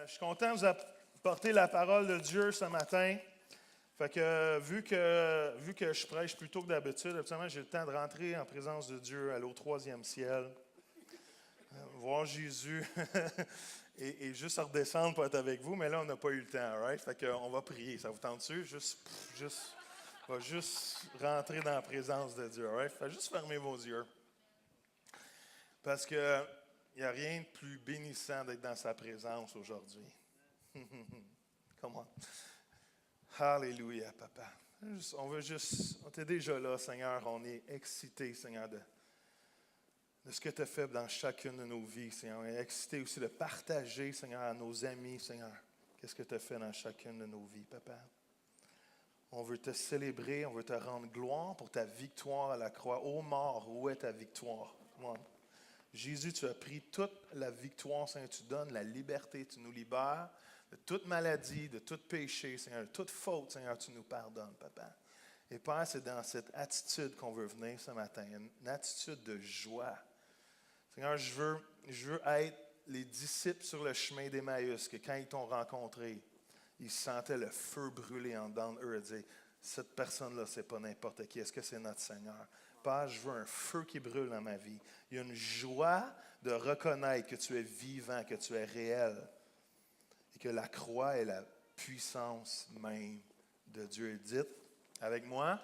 Je suis content de vous apporter la parole de Dieu ce matin. Fait que, vu que je prêche plus tôt que d'habitude, absolument, j'ai le temps de rentrer en présence de Dieu, aller au troisième ciel, voir Jésus et juste redescendre pour être avec vous. Mais là, on n'a pas eu le temps, right? Fait qu'on va prier. Ça vous tente-tu? On va juste rentrer dans la présence de Dieu, right? Fait juste fermer vos yeux. Parce que il n'y a rien de plus bénissant d'être dans sa présence aujourd'hui. Comment? Alléluia, papa. On est déjà là, Seigneur. On est excités, Seigneur, de ce que tu as fait dans chacune de nos vies, Seigneur. On est excités aussi de partager, Seigneur, à nos amis, Seigneur, qu'est-ce que tu as fait dans chacune de nos vies, papa. On veut te célébrer, on veut te rendre gloire pour ta victoire à la croix. Ô mort, où est ta victoire? Moi. Jésus, tu as pris toute la victoire, Seigneur, tu donnes la liberté, tu nous libères de toute maladie, de tout péché, Seigneur, de toute faute, Seigneur, tu nous pardonnes, papa. Et Père, c'est dans cette attitude qu'on veut venir ce matin, une attitude de joie. Seigneur, je veux être les disciples sur le chemin d'Emmaüs, que quand ils t'ont rencontré, ils sentaient le feu brûler en dedans d'eux et disaient, cette personne-là, c'est pas n'importe qui, est-ce que c'est notre Seigneur? Père, je veux un feu qui brûle dans ma vie. Il y a une joie de reconnaître que tu es vivant, que tu es réel et que la croix est la puissance même de Dieu. Dites avec moi.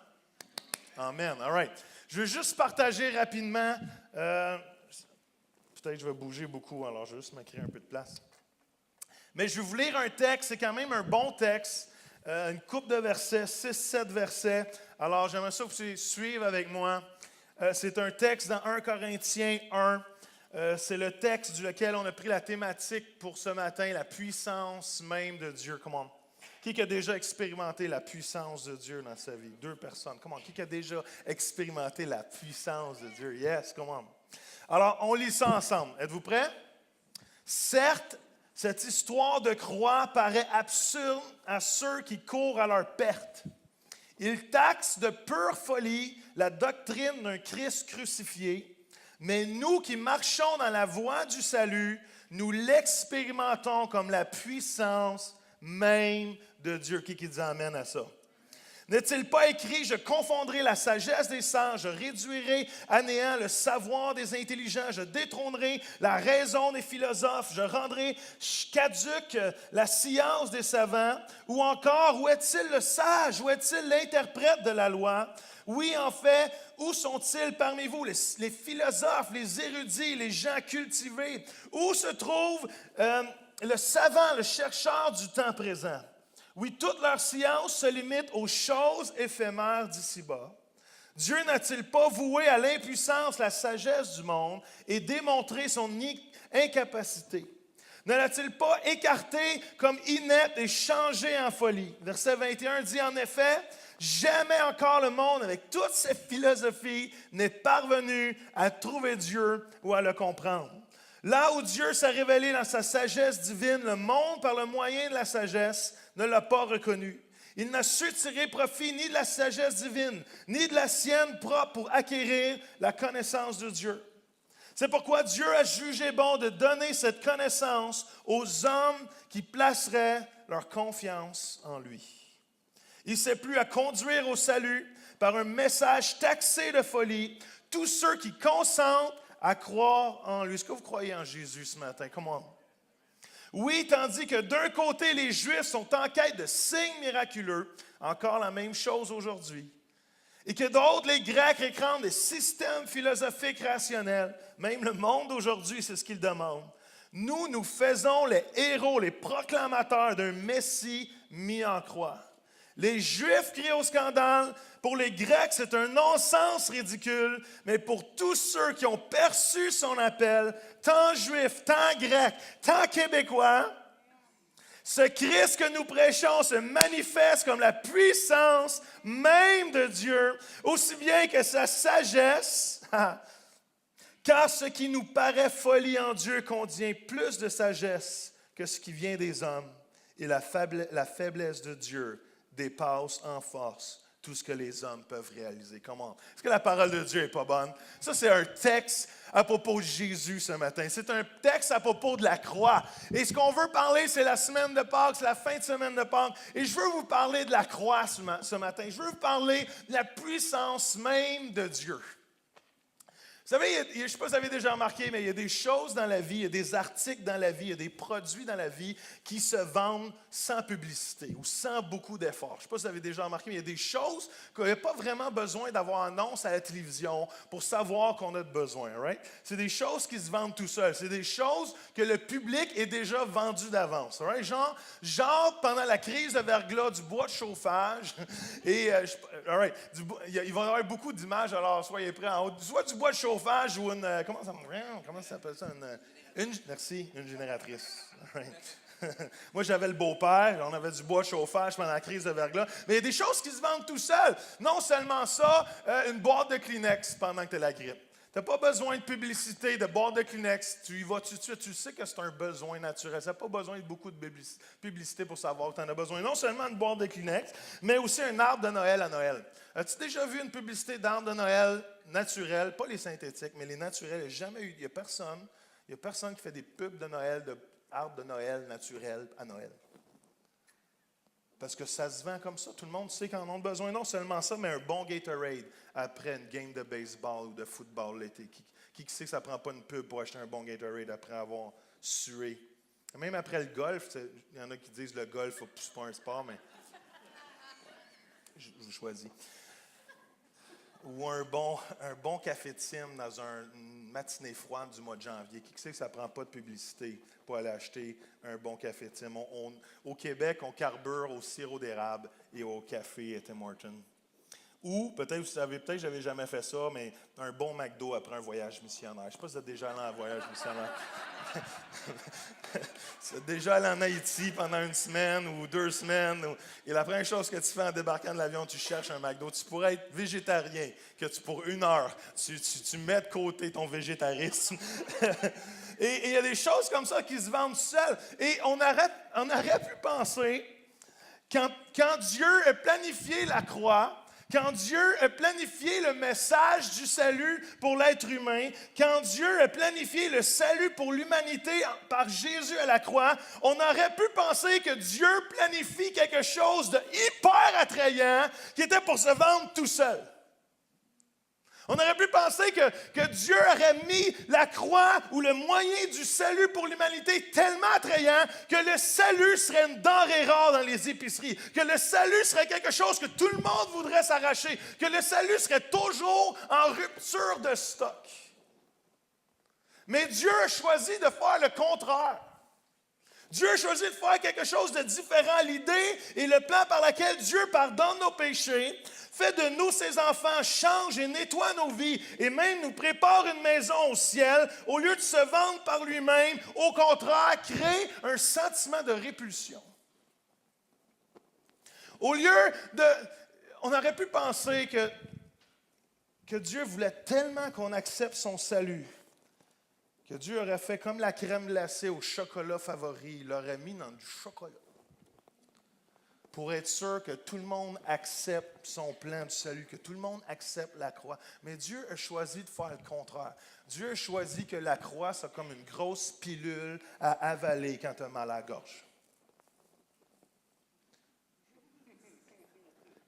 Amen. All right. Je veux juste partager rapidement. Peut-être que je vais bouger beaucoup, alors je vais juste me créer un peu de place. Mais je vais vous lire un texte, c'est quand même un bon texte. Une couple de versets, 6-7 versets. Alors, j'aimerais ça que vous suivez avec moi. C'est un texte dans 1 Corinthiens 1. C'est le texte duquel on a pris la thématique pour ce matin, la puissance même de Dieu. Comment? Qui a déjà expérimenté la puissance de Dieu dans sa vie? 2 personnes. Comment? Qui a déjà expérimenté la puissance de Dieu? Yes, comment? Alors, on lit ça ensemble. Êtes-vous prêts? Certes, cette histoire de croix paraît absurde à ceux qui courent à leur perte. Ils taxent de pure folie la doctrine d'un Christ crucifié, mais nous qui marchons dans la voie du salut, nous l'expérimentons comme la puissance même de Dieu. Qui dit amen à ça? N'est-il pas écrit, je confondrai la sagesse des sages, je réduirai à néant le savoir des intelligents, je détrônerai la raison des philosophes, je rendrai caduque la science des savants, ou encore, où est-il le sage, où est-il l'interprète de la loi? Oui, en fait, où sont-ils parmi vous, les philosophes, les érudits, les gens cultivés? Où se trouve le savant, le chercheur du temps présent? Oui, toute leur science se limite aux choses éphémères d'ici-bas. Dieu n'a-t-il pas voué à l'impuissance la sagesse du monde et démontré son incapacité? Ne l'a-t-il pas écarté comme inepte et changé en folie? Verset 21 dit en effet, jamais encore le monde, avec toutes ses philosophies, n'est parvenu à trouver Dieu ou à le comprendre. Là où Dieu s'est révélé dans sa sagesse divine, le monde, par le moyen de la sagesse, ne l'a pas reconnu. Il n'a su tirer profit ni de la sagesse divine, ni de la sienne propre pour acquérir la connaissance de Dieu. C'est pourquoi Dieu a jugé bon de donner cette connaissance aux hommes qui placeraient leur confiance en lui. Il s'est plu à conduire au salut par un message taxé de folie tous ceux qui consentent à croire en lui. Est-ce que vous croyez en Jésus ce matin? Comment? Oui, tandis que d'un côté, les Juifs sont en quête de signes miraculeux, encore la même chose aujourd'hui, et que d'autres, les Grecs, réclament des systèmes philosophiques rationnels. Même le monde aujourd'hui, c'est ce qu'il demande. Nous faisons les héros, les proclamateurs d'un Messie mis en croix. Les Juifs crient au scandale. Pour les Grecs, c'est un non-sens ridicule. Mais pour tous ceux qui ont perçu son appel, tant Juifs, tant Grecs, tant Québécois, ce Christ que nous prêchons se manifeste comme la puissance même de Dieu, aussi bien que sa sagesse. Car ce qui nous paraît folie en Dieu contient plus de sagesse que ce qui vient des hommes. Et la faiblesse de Dieu dépasse en force tout ce que les hommes peuvent réaliser. Comment? Est-ce que la parole de Dieu n'est pas bonne? Ça, c'est un texte à propos de Jésus ce matin. C'est un texte à propos de la croix. Et ce qu'on veut parler, c'est la semaine de Pâques, c'est la fin de semaine de Pâques. Et je veux vous parler de la croix ce matin. Je veux vous parler de la puissance même de Dieu. Vous savez, je ne sais pas si vous avez déjà remarqué, mais il y a des choses dans la vie, il y a des articles dans la vie, il y a des produits dans la vie qui se vendent sans publicité ou sans beaucoup d'efforts. Je ne sais pas si vous avez déjà remarqué, mais il y a des choses qu'on n'a pas vraiment besoin d'avoir annonce à la télévision pour savoir qu'on a besoin. Right? C'est des choses qui se vendent tout seuls. C'est des choses que le public est déjà vendu d'avance. Right? Genre, pendant la crise de verglas, du bois de chauffage, et il va y avoir beaucoup d'images, alors soyez prêts en haut. Soit du bois de chauffage, ou une. Comment ça s'appelle ça? Merci, une génératrice. Moi, j'avais le beau-père, on avait du bois de chauffage pendant la crise de verglas. Mais il y a des choses qui se vendent tout seul. Non seulement ça, une boîte de Kleenex pendant que tu as la grippe. Tu n'as pas besoin de publicité, de boîte de Kleenex. Tu y vas tout de suite. Tu sais que c'est un besoin naturel. Tu n'as pas besoin de beaucoup de publicité pour savoir que tu en as besoin. Non seulement une boîte de Kleenex, mais aussi un arbre de Noël à Noël. As-tu déjà vu une publicité d'arbre de Noël naturel? Pas les synthétiques, mais les naturels. Il n'y a personne qui fait des pubs de Noël, d'arbres de Noël naturels à Noël. Parce que ça se vend comme ça. Tout le monde sait qu'en ont besoin. Non seulement ça, mais un bon Gatorade après une game de baseball ou de football l'été. Qui sait que ça ne prend pas une pub pour acheter un bon Gatorade après avoir sué? Même après le golf, il y en a qui disent le golf, c'est pas un sport, mais je choisis. Ou un bon café de Tim dans une matinée froide du mois de janvier. Qui sait que ça ne prend pas de publicité pour aller acheter un bon café de Tim? Au Québec, on carbure au sirop d'érable et au café Tim Hortons. Ou, peut-être vous savez, peut-être que je n'avais jamais fait ça, mais un bon McDo après un voyage missionnaire. Je ne sais pas si vous êtes déjà allé en voyage missionnaire. Tu es déjà allé en Haïti pendant 1 semaine ou 2 semaines. Et la première chose que tu fais en débarquant de l'avion, tu cherches un McDo. Tu pourrais être végétarien, que pour 1 heure, tu mets de côté ton végétarisme. Et il y a des choses comme ça qui se vendent seules. Et on aurait pu penser, quand Dieu a planifié la croix, quand Dieu a planifié le message du salut pour l'être humain, quand Dieu a planifié le salut pour l'humanité par Jésus à la croix, on aurait pu penser que Dieu planifie quelque chose de hyper attrayant qui était pour se vendre tout seul. On aurait pu penser que Dieu aurait mis la croix ou le moyen du salut pour l'humanité tellement attrayant que le salut serait une denrée rare dans les épiceries, que le salut serait quelque chose que tout le monde voudrait s'arracher, que le salut serait toujours en rupture de stock. Mais Dieu a choisi de faire le contraire. Dieu a choisi de faire quelque chose de différent. L'idée et le plan par lequel Dieu pardonne nos péchés, fait de nous ses enfants, change et nettoie nos vies et même nous prépare une maison au ciel, au lieu de se vendre par lui-même, au contraire, crée un sentiment de répulsion. Au lieu de... On aurait pu penser que Dieu voulait tellement qu'on accepte son salut, que Dieu aurait fait comme la crème glacée au chocolat favori, il l'aurait mis dans du chocolat pour être sûr que tout le monde accepte son plan de salut, que tout le monde accepte la croix. Mais Dieu a choisi de faire le contraire. Dieu a choisi que la croix soit comme une grosse pilule à avaler quand tu as mal à la gorge.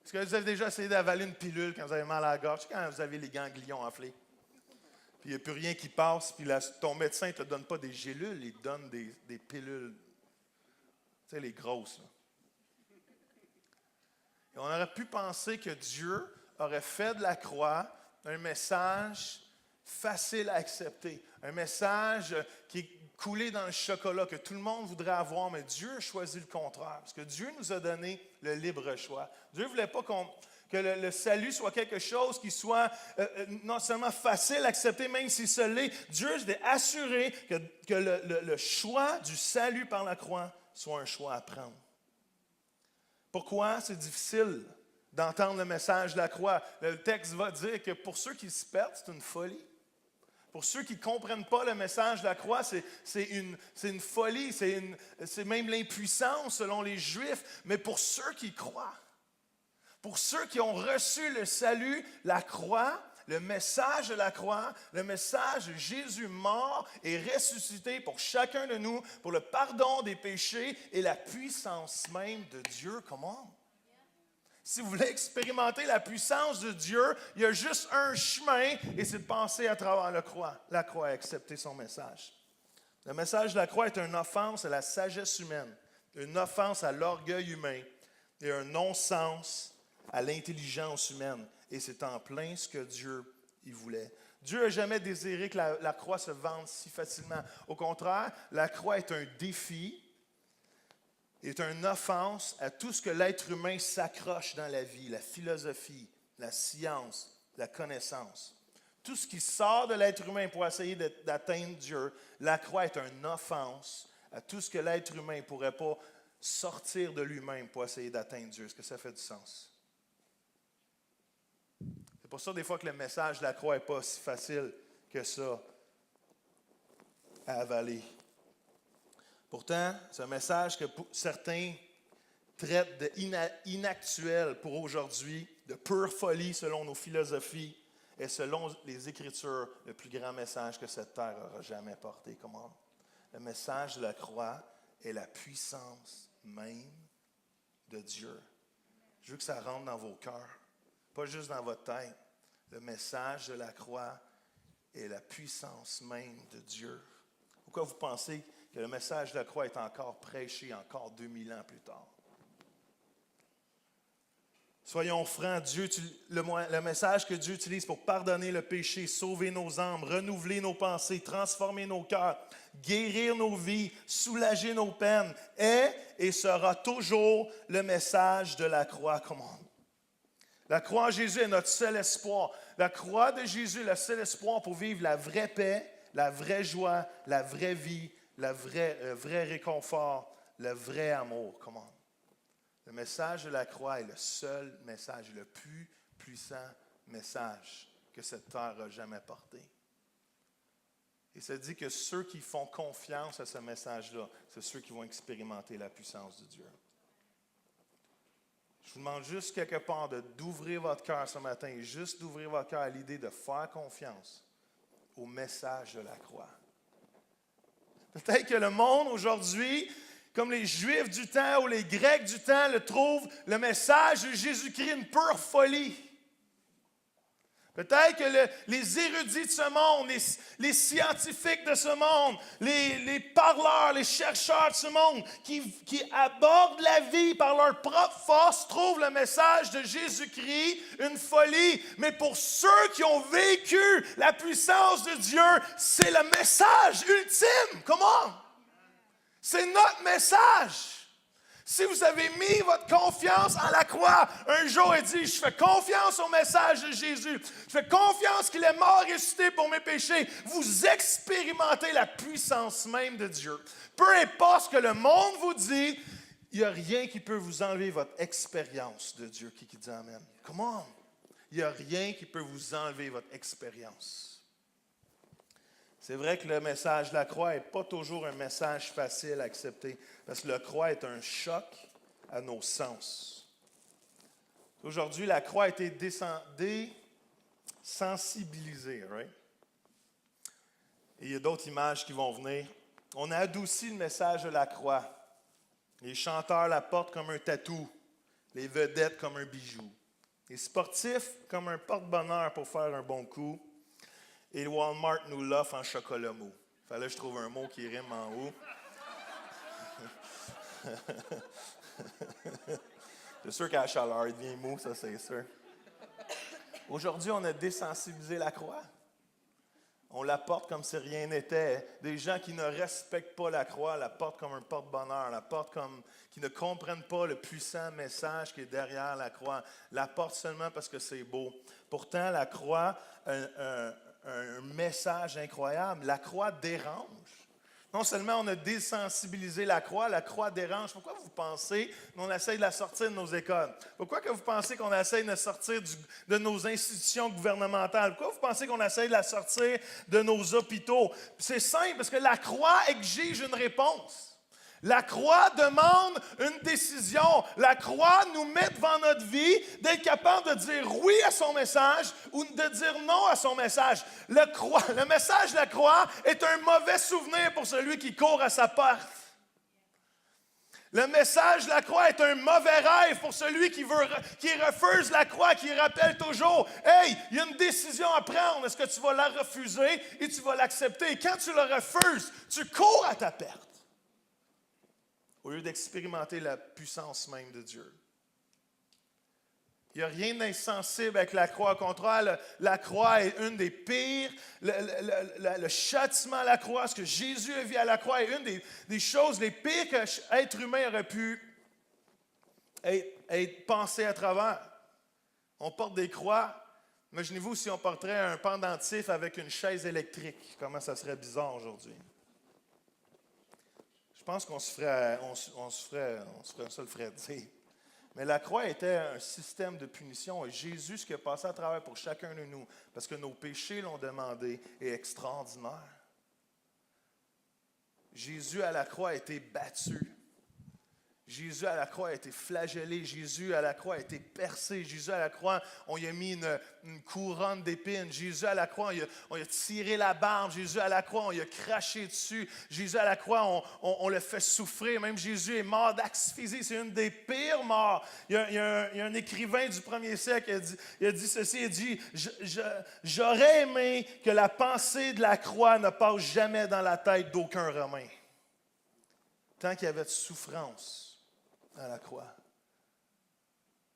Est-ce que vous avez déjà essayé d'avaler une pilule quand vous avez mal à la gorge, quand vous avez les ganglions enflés? Puis il n'y a plus rien qui passe, puis ton médecin ne te donne pas des gélules, il te donne des pilules. Tu sais, les grosses. Là. Et on aurait pu penser que Dieu aurait fait de la croix un message facile à accepter, un message qui est coulé dans le chocolat, que tout le monde voudrait avoir, mais Dieu a choisi le contraire, parce que Dieu nous a donné le libre choix. Dieu ne voulait pas que le salut soit quelque chose qui soit non seulement facile à accepter, même si ce l'est. Dieu s'est assuré que le choix du salut par la croix soit un choix à prendre. Pourquoi c'est difficile d'entendre le message de la croix? Le texte va dire que pour ceux qui se perdent, c'est une folie. Pour ceux qui ne comprennent pas le message de la croix, c'est une folie, c'est même l'impuissance selon les Juifs. Mais pour ceux qui croient, Pour ceux qui ont reçu le salut, la croix, le message de la croix, le message de Jésus mort et ressuscité pour chacun de nous, pour le pardon des péchés et la puissance même de Dieu. Comment? Si vous voulez expérimenter la puissance de Dieu, il y a juste un chemin et c'est de passer à travers la croix et accepter son message. Le message de la croix est une offense à la sagesse humaine, une offense à l'orgueil humain et un non-sens à l'intelligence humaine. Et c'est en plein ce que Dieu y voulait. Dieu n'a jamais désiré que la croix se vende si facilement. Au contraire, la croix est un défi, est une offense à tout ce que l'être humain s'accroche dans la vie, la philosophie, la science, la connaissance. Tout ce qui sort de l'être humain pour essayer d'atteindre Dieu, la croix est une offense à tout ce que l'être humain ne pourrait pas sortir de lui-même pour essayer d'atteindre Dieu. Est-ce que ça fait du sens? C'est pour ça des fois que le message de la croix n'est pas si facile que ça à avaler. Pourtant, c'est un message que certains traitent d'inactuel pour aujourd'hui, de pure folie selon nos philosophies et selon les Écritures, le plus grand message que cette terre aura jamais porté. Comment? Le message de la croix est la puissance même de Dieu. Je veux que ça rentre dans vos cœurs, pas juste dans votre tête. Le message de la croix est la puissance même de Dieu. Pourquoi vous pensez que le message de la croix est encore prêché encore 2000 ans plus tard? Soyons francs, le message que Dieu utilise pour pardonner le péché, sauver nos âmes, renouveler nos pensées, transformer nos cœurs, guérir nos vies, soulager nos peines, est et sera toujours le message de la croix. Comment? La croix en Jésus est notre seul espoir. La croix de Jésus est le seul espoir pour vivre la vraie paix, la vraie joie, la vraie vie, le vrai réconfort, le vrai amour. Comment? Le message de la croix est le seul message, le plus puissant message que cette terre a jamais porté. Et ça dit que ceux qui font confiance à ce message-là, c'est ceux qui vont expérimenter la puissance de Dieu. Je vous demande juste quelque part d'ouvrir votre cœur ce matin et juste d'ouvrir votre cœur à l'idée de faire confiance au message de la croix. Peut-être que le monde aujourd'hui, comme les Juifs du temps ou les Grecs du temps, le trouvent le message de Jésus-Christ une pure folie. Peut-être que les érudits de ce monde, les scientifiques de ce monde, les parleurs, les chercheurs de ce monde, qui abordent la vie par leur propre force, trouvent le message de Jésus-Christ une folie. Mais pour ceux qui ont vécu la puissance de Dieu, c'est le message ultime. Comment? C'est notre message. Si vous avez mis votre confiance en la croix, un jour il dit, je fais confiance au message de Jésus. Je fais confiance qu'il est mort et ressuscité pour mes péchés. Vous expérimentez la puissance même de Dieu. Peu importe ce que le monde vous dit, il n'y a rien qui peut vous enlever votre expérience de Dieu. Qui dit Amen? Come on! Il n'y a rien qui peut vous enlever votre expérience. C'est vrai que le message de la croix n'est pas toujours un message facile à accepter, parce que la croix est un choc à nos sens. Aujourd'hui, la croix a été désensibilisée, right? Et il y a d'autres images qui vont venir. On a adouci le message de la croix. Les chanteurs la portent comme un tatou, les vedettes comme un bijou, les sportifs comme un porte-bonheur pour faire un bon coup. Et Walmart nous l'offre en chocolat mou. Il fallait que je trouve un mot qui rime en haut. C'est sûr qu'à la chaleur, il devient mou, ça c'est sûr. Aujourd'hui, on a désensibilisé la croix. On la porte comme si rien n'était. Des gens qui ne respectent pas la croix la portent comme un porte-bonheur, la portent comme qui ne comprennent pas le puissant message qui est derrière la croix. La portent seulement parce que c'est beau. Pourtant, la croix un message incroyable. La croix dérange. Non seulement on a désensibilisé la croix dérange. Pourquoi vous pensez qu'on essaie de la sortir de nos écoles? Pourquoi que vous pensez qu'on essaie de la sortir de nos institutions gouvernementales? Pourquoi vous pensez qu'on essaie de la sortir de nos hôpitaux? C'est simple, parce que la croix exige une réponse. La croix demande une décision. La croix nous met devant notre vie d'être capable de dire oui à son message ou de dire non à son message. Le message de la croix est un mauvais souvenir pour celui qui court à sa porte. Le message de la croix est un mauvais rêve pour celui qui refuse la croix, qui rappelle toujours, « Hey, il y a une décision à prendre. Est-ce que tu vas la refuser et tu vas l'accepter? » Et quand tu la refuses, tu cours à ta perte. Au lieu d'expérimenter la puissance même de Dieu. Il n'y a rien d'insensible avec la croix. Au contraire, la croix est une des pires. Le châtiment à la croix, ce que Jésus a vu à la croix, est une des choses les pires qu'un être humain aurait pu être pensé à travers. On porte des croix. Imaginez-vous si on porterait un pendentif avec une chaise électrique. Comment ça serait bizarre aujourd'hui. Je pense qu'on se ferait dire. Mais la croix était un système de punition. Et Jésus, ce qui a passé à travers pour chacun de nous, parce que nos péchés l'ont demandé, est extraordinaire. Jésus à la croix a été battu. Jésus à la croix a été flagellé. Jésus à la croix a été percé. Jésus à la croix, on lui a mis une couronne d'épines. Jésus à la croix, on lui a tiré la barbe. Jésus à la croix, on lui a craché dessus. Jésus à la croix, on l'a fait souffrir. Même Jésus est mort d'asphyxie. C'est une des pires morts. Il y a un écrivain du 1er siècle, il a dit ceci, il a dit « J'aurais aimé que la pensée de la croix ne passe jamais dans la tête d'aucun Romain. » Tant qu'il y avait de souffrance à la croix.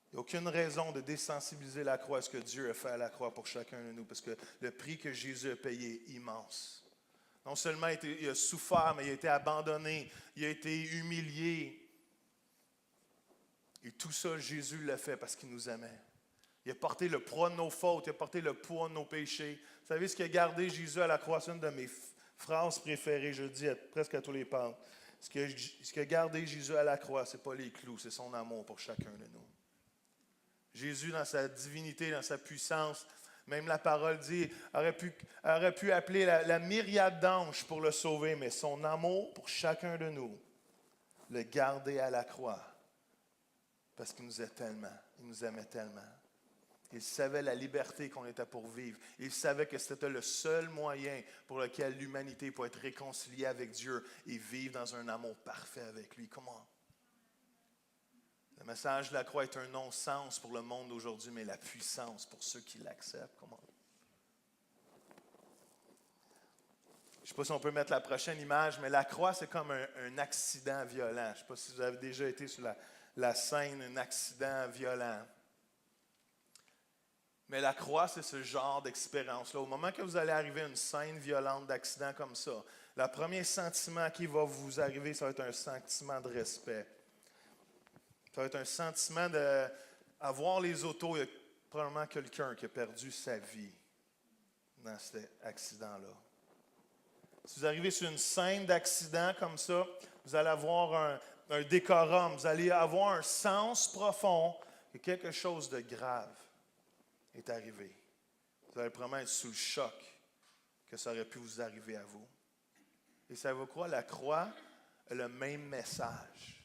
Il n'y a aucune raison de désensibiliser la croix à ce que Dieu a fait à la croix pour chacun de nous, parce que le prix que Jésus a payé est immense. Non seulement il a souffert, mais il a été abandonné, il a été humilié. Et tout ça, Jésus l'a fait parce qu'il nous aimait. Il a porté le poids de nos fautes, il a porté le poids de nos péchés. Vous savez ce qui a gardé Jésus à la croix? C'est une de mes phrases préférées, je le dis presque à tous les pentes. Ce qui a gardé Jésus à la croix, ce n'est pas les clous, c'est son amour pour chacun de nous. Jésus, dans sa divinité, dans sa puissance, même la parole dit, aurait pu appeler la myriade d'anges pour le sauver, mais son amour pour chacun de nous, le garder à la croix, parce qu'il nous aimait tellement, il nous aimait tellement. Il savait la liberté qu'on était pour vivre. Il savait que c'était le seul moyen pour lequel l'humanité peut être réconciliée avec Dieu et vivre dans un amour parfait avec lui. Comment? Le message de la croix est un non-sens pour le monde d'aujourd'hui, mais la puissance pour ceux qui l'acceptent. Comment? Je ne sais pas si on peut mettre la prochaine image, mais la croix, c'est comme un accident violent. Je ne sais pas si vous avez déjà été sur la scène, un accident violent. Mais la croix, c'est ce genre d'expérience-là. Au moment que vous allez arriver à une scène violente d'accident comme ça, le premier sentiment qui va vous arriver, ça va être un sentiment de respect. Ça va être un sentiment de... À voir les autos, il y a probablement quelqu'un qui a perdu sa vie dans cet accident-là. Si vous arrivez sur une scène d'accident comme ça, vous allez avoir un décorum, vous allez avoir un sens profond que quelque chose de grave est arrivé. Vous allez probablement être sous le choc que ça aurait pu vous arriver à vous. Et savez-vous quoi? La croix a le même message.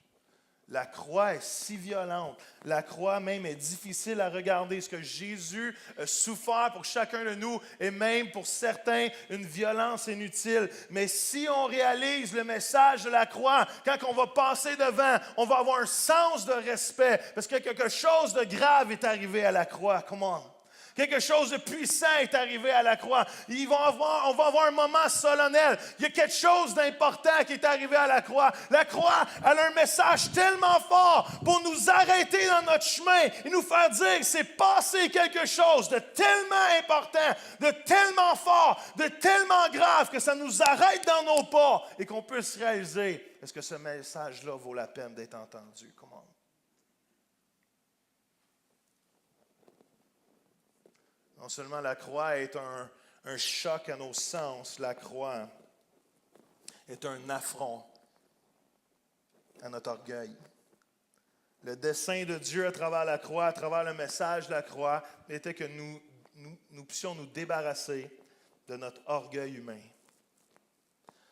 La croix est si violente. La croix même est difficile à regarder. Ce que Jésus a souffert pour chacun de nous est même pour certains une violence inutile. Mais si on réalise le message de la croix, quand on va passer devant, on va avoir un sens de respect parce que quelque chose de grave est arrivé à la croix. Comment? Quelque chose de puissant est arrivé à la croix. On va avoir un moment solennel. Il y a quelque chose d'important qui est arrivé à la croix. La croix, elle a un message tellement fort pour nous arrêter dans notre chemin et nous faire dire que c'est passé quelque chose de tellement important, de tellement fort, de tellement grave que ça nous arrête dans nos pas et qu'on puisse réaliser, est-ce que ce message-là vaut la peine d'être entendu? Comment? Non seulement la croix est un choc à nos sens, la croix est un affront à notre orgueil. Le dessein de Dieu à travers la croix, à travers le message de la croix, était que nous puissions nous débarrasser de notre orgueil humain.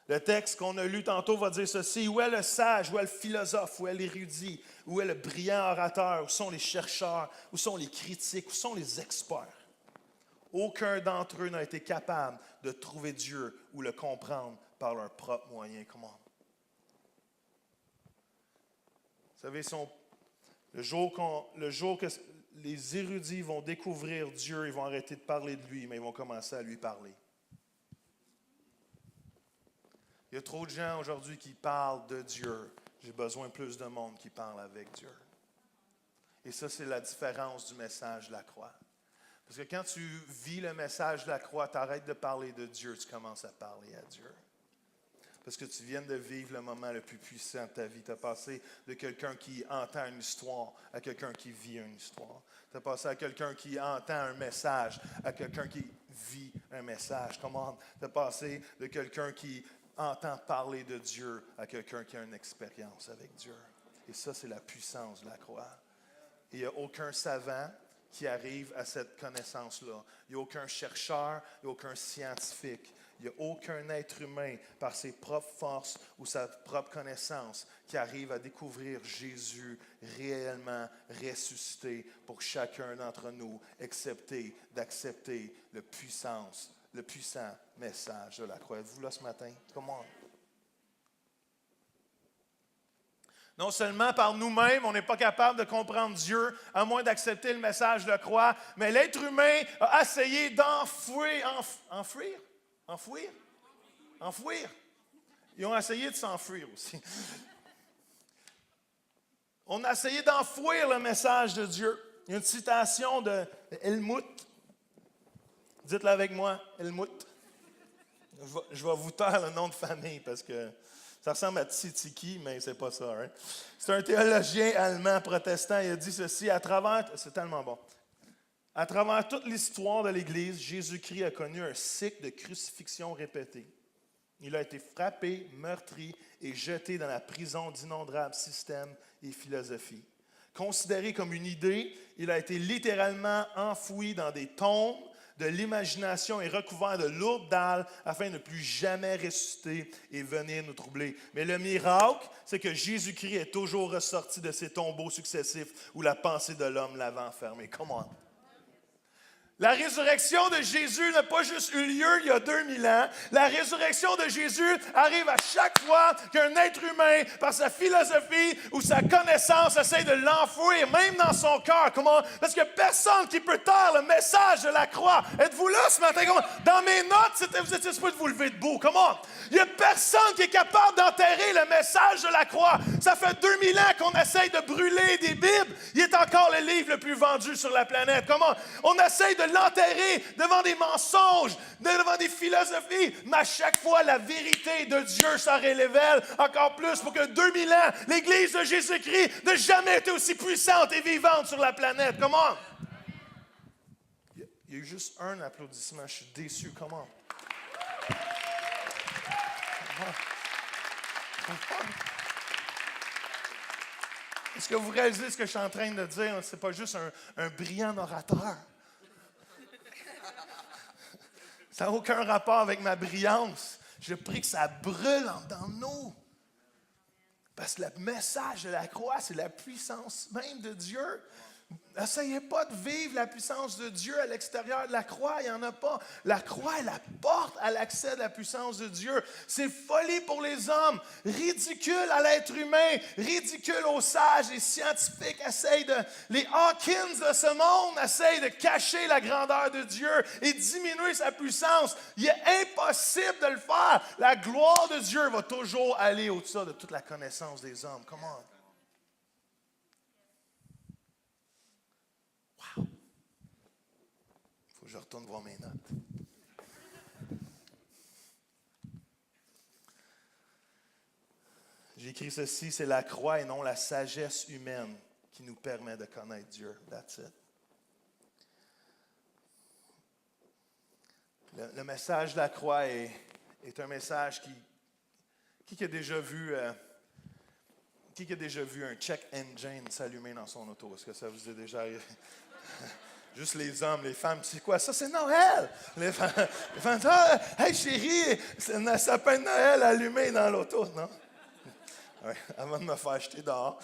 Le texte qu'on a lu tantôt va dire ceci. Où est le sage? Où est le philosophe? Où est l'érudit? Où est le brillant orateur? Où sont les chercheurs? Où sont les critiques? Où sont les experts? Aucun d'entre eux n'a été capable de trouver Dieu ou le comprendre par leurs propres moyens. Comment? Vous savez, le jour que les érudits vont découvrir Dieu, ils vont arrêter de parler de lui, mais ils vont commencer à lui parler. Il y a trop de gens aujourd'hui qui parlent de Dieu. J'ai besoin de plus de monde qui parle avec Dieu. Et ça, c'est la différence du message de la croix. Parce que quand tu vis le message de la croix, tu arrêtes de parler de Dieu, tu commences à parler à Dieu. Parce que tu viens de vivre le moment le plus puissant de ta vie. Tu as passé de quelqu'un qui entend une histoire à quelqu'un qui vit une histoire. Tu as passé à quelqu'un qui entend un message à quelqu'un qui vit un message. Comment? Tu as passé de quelqu'un qui entend parler de Dieu à quelqu'un qui a une expérience avec Dieu. Et ça, c'est la puissance de la croix. Et il n'y a aucun savant qui arrive à cette connaissance-là. Il n'y a aucun chercheur, il n'y a aucun scientifique. Il n'y a aucun être humain, par ses propres forces ou sa propre connaissance, qui arrive à découvrir Jésus réellement ressuscité pour chacun d'entre nous, excepté d'accepter le puissant message de la croix. Êtes-vous là ce matin? Comment? Non seulement par nous-mêmes, on n'est pas capable de comprendre Dieu, à moins d'accepter le message de la croix, mais l'être humain a essayé enfouir. Ils ont essayé de s'enfuir aussi. On a essayé d'enfouir le message de Dieu. Il y a une citation de Helmut. Dites-le avec moi, Helmut. Je vais vous taire le nom de famille parce que ça ressemble à Tsitiki, mais c'est pas ça. Hein? C'est un théologien allemand protestant. Il a dit ceci, c'est tellement bon. À travers toute l'histoire de l'Église, Jésus-Christ a connu un cycle de crucifixion répété. Il a été frappé, meurtri et jeté dans la prison d'innombrables systèmes et philosophies. Considéré comme une idée, il a été littéralement enfoui dans des tombes de l'imagination et recouvert de lourdes dalles afin de ne plus jamais ressusciter et venir nous troubler. Mais le miracle, c'est que Jésus-Christ est toujours ressorti de ces tombeaux successifs où la pensée de l'homme l'avait enfermé. Comment? La résurrection de Jésus n'a pas juste eu lieu il y a 2000 ans. La résurrection de Jésus arrive à chaque fois qu'un être humain, par sa philosophie ou sa connaissance, essaie de l'enfouir, même dans son cœur. Comment? Parce qu'il n'y a personne qui peut taire le message de la croix. Êtes-vous là ce matin? Comment? Dans mes notes, vous étiez supposé vous lever debout. Comment? Il n'y a personne qui est capable d'enterrer le message de la croix. Ça fait 2000 ans qu'on essaie de brûler des Bibles. Il est encore le livre le plus vendu sur la planète. Comment? On essaie de l'enterrer devant des mensonges, devant des philosophies. Mais à chaque fois, la vérité de Dieu se révèle encore plus pour que 2000 ans, l'Église de Jésus-Christ n'a jamais été aussi puissante et vivante sur la planète. Comment? Il y a eu juste un applaudissement. Je suis déçu. Comment? Est-ce que vous réalisez ce que je suis en train de dire? Ce n'est pas juste un brillant orateur. Ça n'a aucun rapport avec ma brillance. Je prie que ça brûle dans nous. Parce que le message de la croix, c'est la puissance même de Dieu. N'essayez pas de vivre la puissance de Dieu à l'extérieur de la croix. Il n'y en a pas. La croix est la porte à l'accès de la puissance de Dieu. C'est folie pour les hommes, ridicule à l'être humain, ridicule aux sages. Les scientifiques les Hawkins de ce monde essayent de cacher la grandeur de Dieu et diminuer sa puissance. Il est impossible de le faire. La gloire de Dieu va toujours aller au-dessus de toute la connaissance des hommes. Comment? Je retourne voir mes notes. J'ai écrit ceci, c'est la croix et non la sagesse humaine qui nous permet de connaître Dieu. That's it. Le message de la croix est un message qui a déjà vu un check engine s'allumer dans son auto? Est-ce que ça vous est déjà arrivé? Juste les hommes, les femmes, c'est quoi ça? C'est Noël! Les femmes disent, ah, hey chérie, c'est un sapin de Noël allumé dans l'auto, non? Ouais, avant de me faire jeter dehors.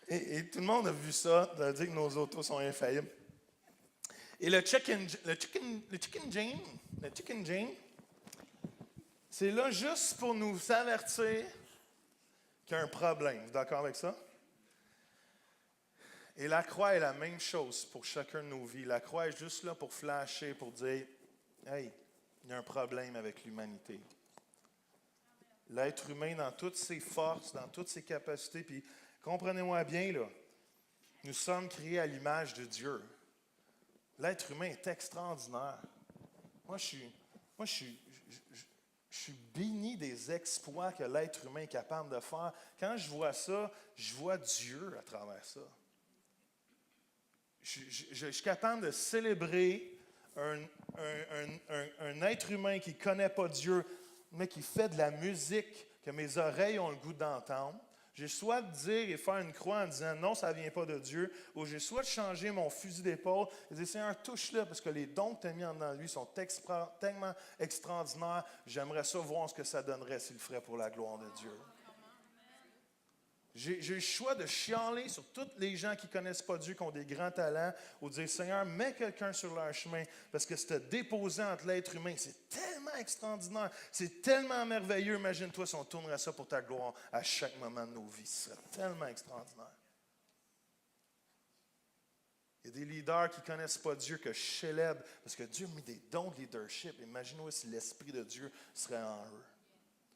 et tout le monde a vu ça, de dire que nos autos sont infaillibles. Et le chicken Jane, c'est là juste pour nous avertir qu'il y a un problème. Vous êtes d'accord avec ça? Et la croix est la même chose pour chacun de nos vies. La croix est juste là pour flasher, pour dire, hey, il y a un problème avec l'humanité. L'être humain, dans toutes ses forces, dans toutes ses capacités, puis comprenez-moi bien, là, nous sommes créés à l'image de Dieu. L'être humain est extraordinaire. Moi, je suis béni des exploits que l'être humain est capable de faire. Quand je vois ça, je vois Dieu à travers ça. Je suis capable de célébrer un être humain qui ne connaît pas Dieu, mais qui fait de la musique que mes oreilles ont le goût d'entendre. J'ai soit de dire et faire une croix en disant non, ça ne vient pas de Dieu, ou j'ai soit de changer mon fusil d'épaule et dire Seigneur, touche-le parce que les dons que tu as mis en lui sont tellement extraordinaires. J'aimerais ça voir ce que ça donnerait s'il le ferait pour la gloire de Dieu. J'ai le choix de chialer sur tous les gens qui ne connaissent pas Dieu, qui ont des grands talents, ou de dire, Seigneur, mets quelqu'un sur leur chemin, parce que c'est déposé entre l'être humain. C'est tellement extraordinaire, c'est tellement merveilleux. Imagine-toi si on tournerait ça pour ta gloire à chaque moment de nos vies. Ce serait tellement extraordinaire. Il y a des leaders qui ne connaissent pas Dieu, que je célèbre, parce que Dieu a mis des dons de leadership. Imaginez-vous si l'Esprit de Dieu serait en eux.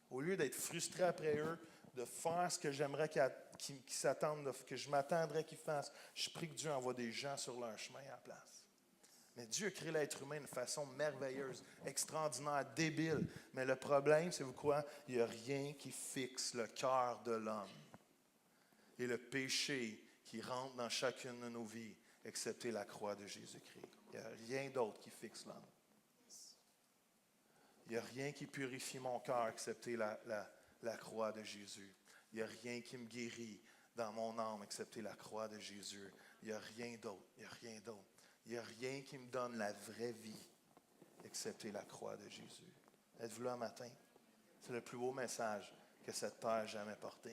Au lieu d'être frustré après eux, de faire ce que j'aimerais qu'ils s'attendent, que je m'attendrais qu'ils fassent. Je prie que Dieu envoie des gens sur leur chemin à la place. Mais Dieu a créé l'être humain d'une façon merveilleuse, extraordinaire, débile. Mais le problème, c'est vous quoi? Il n'y a rien qui fixe le cœur de l'homme. Et le péché qui rentre dans chacune de nos vies, excepté la croix de Jésus-Christ. Il n'y a rien d'autre qui fixe l'homme. Il n'y a rien qui purifie mon cœur, excepté la croix de Jésus. Il n'y a rien qui me guérit dans mon âme, excepté la croix de Jésus. Il n'y a rien d'autre. Il n'y a rien d'autre. Il n'y a rien qui me donne la vraie vie, excepté la croix de Jésus. Êtes-vous là un matin? C'est le plus beau message que cette terre ait jamais porté.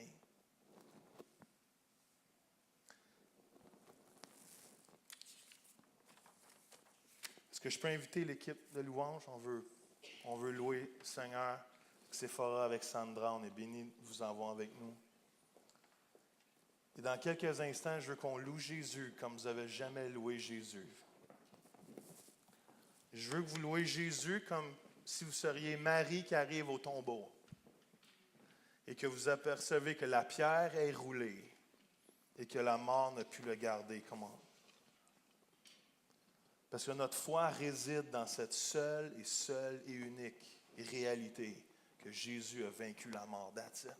Est-ce que je peux inviter l'équipe de louange? On veut louer le Seigneur. Sephora avec Sandra, on est bénis de vous avoir avec nous. Et dans quelques instants, je veux qu'on loue Jésus comme vous n'avez jamais loué Jésus. Je veux que vous louiez Jésus comme si vous seriez Marie qui arrive au tombeau et que vous apercevez que la pierre est roulée et que la mort n'a pu le garder. Comment? Parce que notre foi réside dans cette seule et unique réalité que Jésus a vaincu la mort. That's it.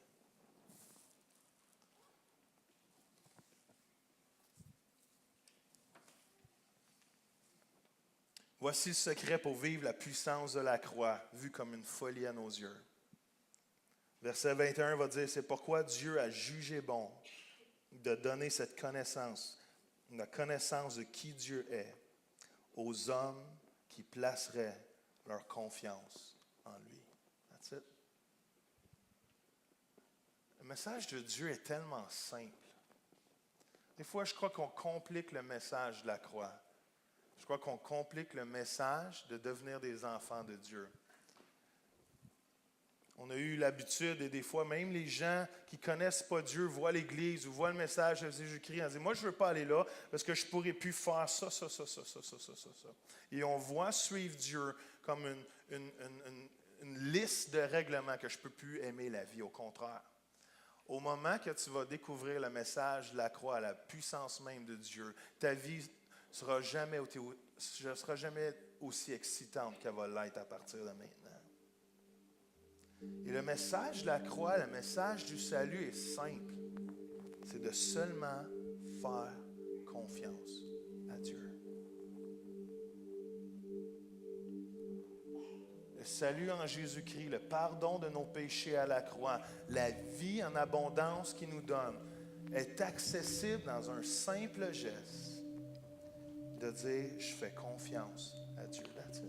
Voici le secret pour vivre la puissance de la croix, vue comme une folie à nos yeux. Verset 21 va dire, c'est pourquoi Dieu a jugé bon de donner cette connaissance, la connaissance de qui Dieu est, aux hommes qui placeraient leur confiance en lui. That's it. Le message de Dieu est tellement simple. Des fois, je crois qu'on complique le message de la croix. Je crois qu'on complique le message de devenir des enfants de Dieu. On a eu l'habitude, et des fois, même les gens qui ne connaissent pas Dieu voient l'Église ou voient le message de Jésus-Christ. On dit, moi, je ne veux pas aller là parce que je ne pourrais plus faire ça. Et on voit suivre Dieu comme une liste de règlements que je ne peux plus aimer la vie, au contraire. Au moment que tu vas découvrir le message de la croix, la puissance même de Dieu, ta vie ne sera jamais aussi excitante qu'elle va l'être à partir de maintenant. Et le message de la croix, le message du salut est simple. C'est de seulement faire confiance à Dieu. Le salut en Jésus-Christ, le pardon de nos péchés à la croix, la vie en abondance qu'il nous donne, est accessible dans un simple geste de dire, je fais confiance à Dieu. That's it.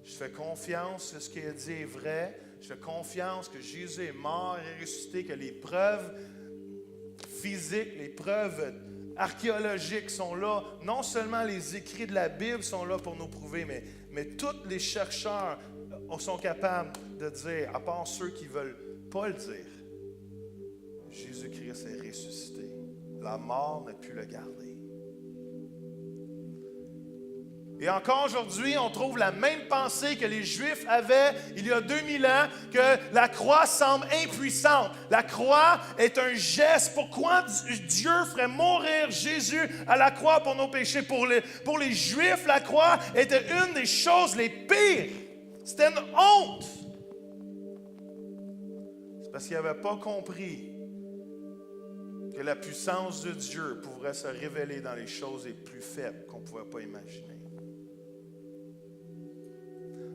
Je fais confiance que ce qu'il a dit est vrai. Je fais confiance que Jésus est mort et ressuscité, que les preuves physiques, les preuves archéologiques sont là. Non seulement les écrits de la Bible sont là pour nous prouver, mais tous les chercheurs sont capables de dire, à part ceux qui ne veulent pas le dire, Jésus-Christ est ressuscité. La mort n'a pu le garder. Et encore aujourd'hui, on trouve la même pensée que les Juifs avaient il y a 2000 ans, que la croix semble impuissante. La croix est un geste. Pourquoi Dieu ferait mourir Jésus à la croix pour nos péchés? Pour les Juifs, la croix était une des choses les pires. C'était une honte. C'est parce qu'ils n'avaient pas compris que la puissance de Dieu pourrait se révéler dans les choses les plus faibles qu'on ne pouvait pas imaginer.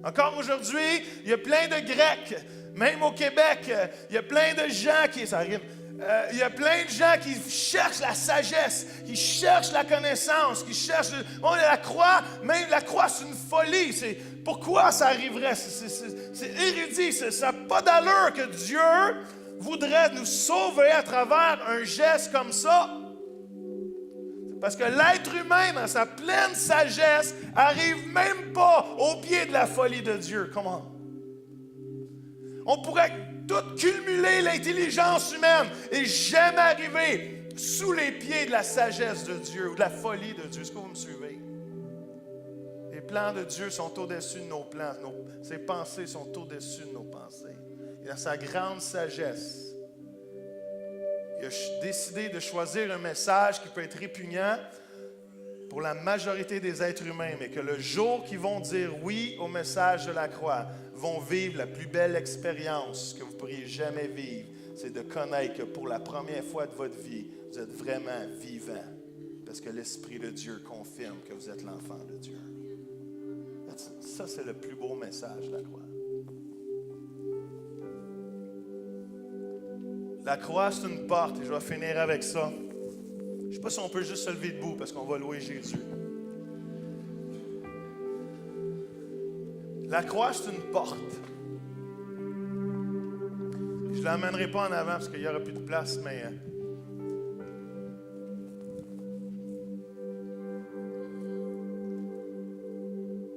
Encore aujourd'hui, il y a plein de Grecs, même au Québec, il y a plein de gens il y a plein de gens qui cherchent la sagesse, qui cherchent la connaissance, qui cherchent... la croix, même la croix, c'est une folie. Pourquoi ça arriverait? C'est érudit, ça n'a pas d'allure que Dieu voudrait nous sauver à travers un geste comme ça. Parce que l'être humain, dans sa pleine sagesse, n'arrive même pas au pied de la folie de Dieu. Comment? On pourrait tout cumuler l'intelligence humaine et jamais arriver sous les pieds de la sagesse de Dieu ou de la folie de Dieu. Est-ce que vous me suivez? Les plans de Dieu sont au-dessus de nos plans. Ses pensées sont au-dessus de nos pensées. Et dans sa grande sagesse, il a décidé de choisir un message qui peut être répugnant pour la majorité des êtres humains, mais que le jour qu'ils vont dire oui au message de la croix, vont vivre la plus belle expérience que vous pourriez jamais vivre. C'est de connaître que pour la première fois de votre vie, vous êtes vraiment vivant. Parce que l'Esprit de Dieu confirme que vous êtes l'enfant de Dieu. Ça, c'est le plus beau message de la croix. La croix, c'est une porte, et je vais finir avec ça. Je ne sais pas si on peut juste se lever debout parce qu'on va louer Jésus. La croix, c'est une porte. Je ne l'emmènerai pas en avant parce qu'il n'y aura plus de place, mais...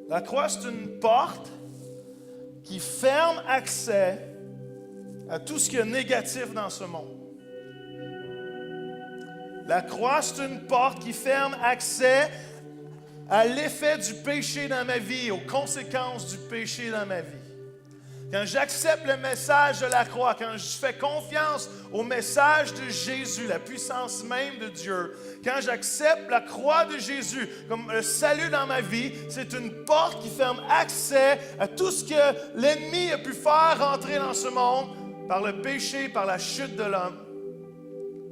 La croix, c'est une porte qui ferme accès à tout ce qui est négatif dans ce monde. La croix, c'est une porte qui ferme accès à l'effet du péché dans ma vie, aux conséquences du péché dans ma vie. Quand j'accepte le message de la croix, quand je fais confiance au message de Jésus, la puissance même de Dieu, quand j'accepte la croix de Jésus comme le salut dans ma vie, c'est une porte qui ferme accès à tout ce que l'ennemi a pu faire rentrer dans ce monde par le péché, par la chute de l'homme.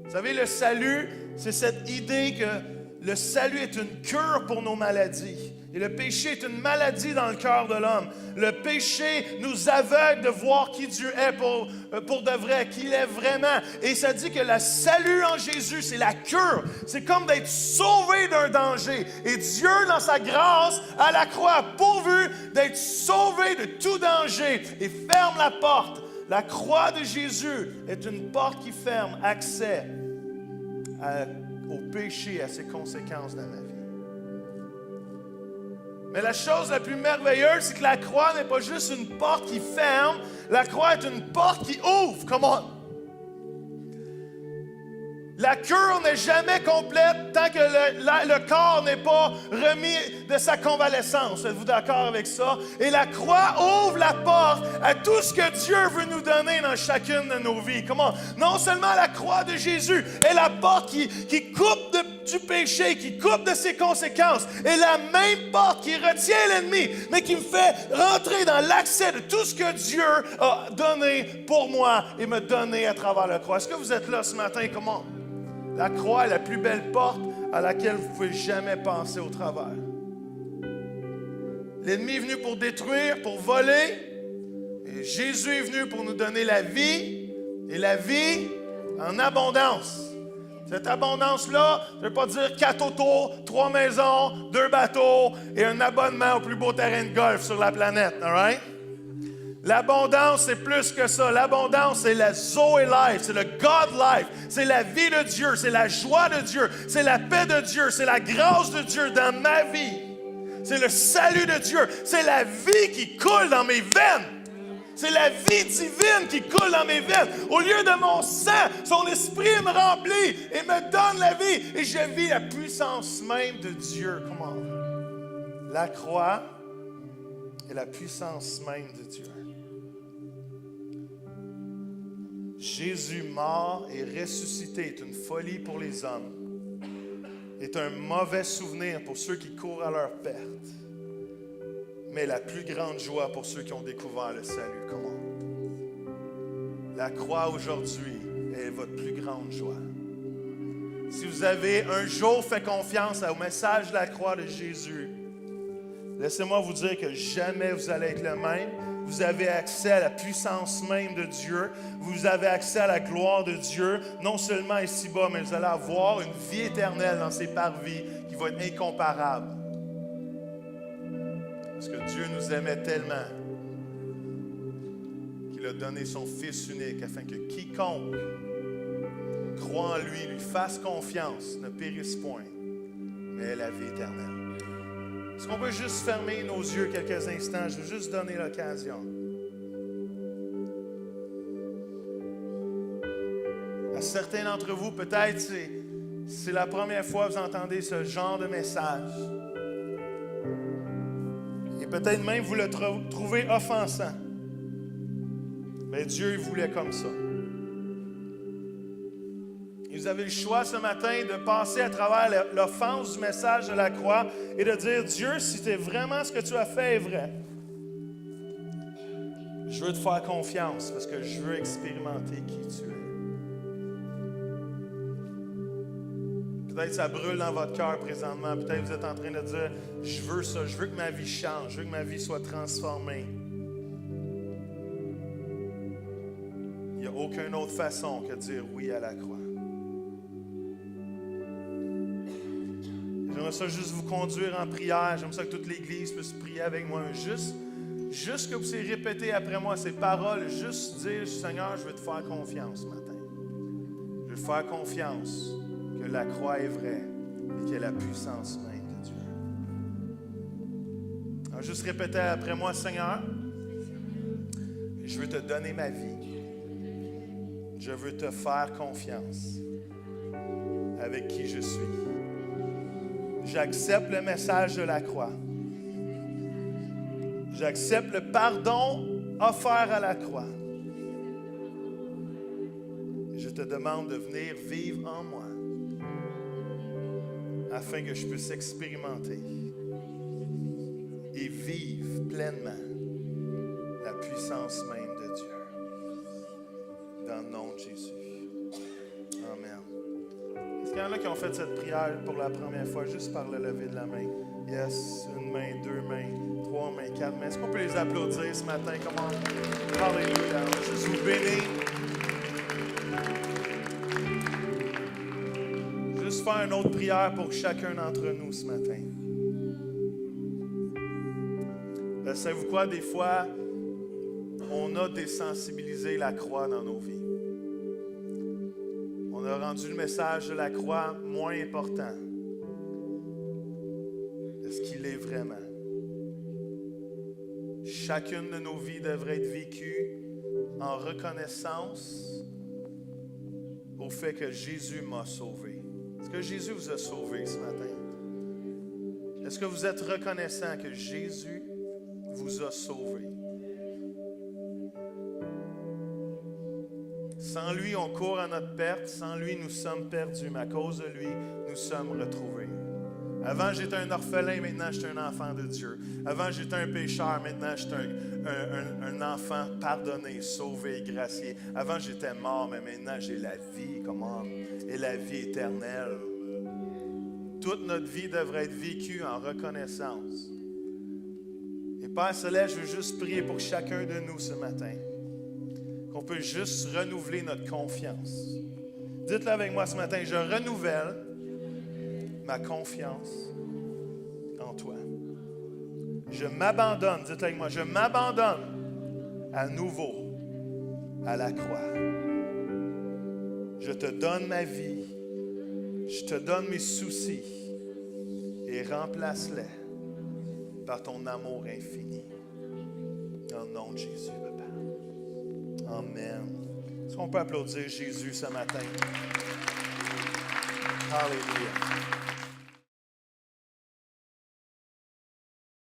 Vous savez, le salut, c'est cette idée que le salut est une cure pour nos maladies. Et le péché est une maladie dans le cœur de l'homme. Le péché nous aveugle de voir qui Dieu est pour de vrai, qui il est vraiment. Et ça dit que le salut en Jésus, c'est la cure. C'est comme d'être sauvé d'un danger. Et Dieu, dans sa grâce, à la croix, a pourvu d'être sauvé de tout danger et ferme la porte. La croix de Jésus est une porte qui ferme accès au péché, à ses conséquences dans la vie. Mais la chose la plus merveilleuse, c'est que la croix n'est pas juste une porte qui ferme, la croix est une porte qui ouvre. Come on! La cure n'est jamais complète tant que le corps n'est pas remis de sa convalescence. Êtes-vous d'accord avec ça? Et la croix ouvre la porte à tout ce que Dieu veut nous donner dans chacune de nos vies. Comment? Non seulement la croix de Jésus est la porte qui coupe du péché, qui coupe de ses conséquences, et la même porte qui retient l'ennemi, mais qui me fait rentrer dans l'accès de tout ce que Dieu a donné pour moi et me donné à travers la croix. Est-ce que vous êtes là ce matin? Comment? La croix est la plus belle porte à laquelle vous ne pouvez jamais passer au travers. L'ennemi est venu pour détruire, pour voler. Et Jésus est venu pour nous donner la vie, et la vie en abondance. Cette abondance-là, ça ne veut pas dire 4 autos, 3 maisons, 2 bateaux et un abonnement au plus beau terrain de golf sur la planète. All right? L'abondance, c'est plus que ça. L'abondance, c'est la Zoé Life, c'est le God Life, c'est la vie de Dieu, c'est la joie de Dieu, c'est la paix de Dieu, c'est la grâce de Dieu dans ma vie. C'est le salut de Dieu, c'est la vie qui coule dans mes veines. C'est la vie divine qui coule dans mes veines. Au lieu de mon sang, son esprit me remplit et me donne la vie. Et je vis la puissance même de Dieu. Comment? La croix est la puissance même de Dieu. Jésus mort et ressuscité est une folie pour les hommes. Est un mauvais souvenir pour ceux qui courent à leur perte. Mais la plus grande joie pour ceux qui ont découvert le salut. Comment? La croix aujourd'hui est votre plus grande joie. Si vous avez un jour fait confiance au message de la croix de Jésus, laissez-moi vous dire que jamais vous allez être le même. Vous avez accès à la puissance même de Dieu. Vous avez accès à la gloire de Dieu, non seulement ici-bas, mais vous allez avoir une vie éternelle dans ses parvis qui va être incomparable. Parce que Dieu nous aimait tellement qu'il a donné son Fils unique afin que quiconque croit en lui fasse confiance, ne périsse point, mais ait la vie éternelle. Est-ce qu'on peut juste fermer nos yeux quelques instants? Je veux juste donner l'occasion. À certains d'entre vous, peut-être c'est la première fois que vous entendez ce genre de message. Et peut-être même vous le trouvez offensant. Mais Dieu il voulait comme ça. Et vous avez le choix ce matin de passer à travers l'offense du message de la croix et de dire, Dieu, si c'est vraiment ce que tu as fait est vrai, je veux te faire confiance parce que je veux expérimenter qui tu es. Peut-être que ça brûle dans votre cœur présentement. Peut-être que vous êtes en train de dire, je veux ça, je veux que ma vie change, je veux que ma vie soit transformée. Il n'y a aucune autre façon que de dire oui à la croix. J'aimerais ça juste vous conduire en prière. J'aimerais ça que toute l'Église puisse prier avec moi. Juste que vous puissiez répéter après moi ces paroles. Juste dire, Seigneur, je veux te faire confiance ce matin. Je veux te faire confiance que la croix est vraie et qu'il y a la puissance même de Dieu. Alors, juste répéter après moi, Seigneur, je veux te donner ma vie. Je veux te faire confiance avec qui je suis. J'accepte le message de la croix. J'accepte le pardon offert à la croix. Je te demande de venir vivre en moi afin que je puisse expérimenter et vivre pleinement la puissance même de Dieu. Dans le nom de Jésus. Amen. Est-ce qu'il y en a qui ont fait cette prière pour la première fois, juste par le lever de la main? Yes, une main, 2 mains, 3 mains, 4 mains. Est-ce qu'on peut les applaudir ce matin? Comment? Alléluia. On va juste vous bénir. Juste faire une autre prière pour chacun d'entre nous ce matin. Savez-vous quoi? Des fois, on a désensibilisé la croix dans nos vies. On a rendu le message de la croix moins important de ce qu'il est vraiment. Chacune de nos vies devrait être vécue en reconnaissance au fait que Jésus m'a sauvé. Est-ce que Jésus vous a sauvé ce matin? Est-ce que vous êtes reconnaissant que Jésus vous a sauvé? Sans lui, on court à notre perte. Sans lui, nous sommes perdus. Mais à cause de lui, nous sommes retrouvés. Avant, j'étais un orphelin. Maintenant, je suis un enfant de Dieu. Avant, j'étais un pécheur. Maintenant, je suis un enfant pardonné, sauvé, gracié. Avant, j'étais mort. Mais maintenant, j'ai la vie. Comment? Et la vie éternelle. Toute notre vie devrait être vécue en reconnaissance. Et Père Céleste, je veux juste prier pour chacun de nous ce matin. Qu'on peut juste renouveler notre confiance. Dites-le avec moi ce matin, je renouvelle ma confiance en toi. Je m'abandonne, dites-le avec moi, je m'abandonne à nouveau à la croix. Je te donne ma vie, je te donne mes soucis et remplace-les par ton amour infini. Dans le nom de Jésus, Papa. Amen. Est-ce qu'on peut applaudir Jésus ce matin? Alléluia.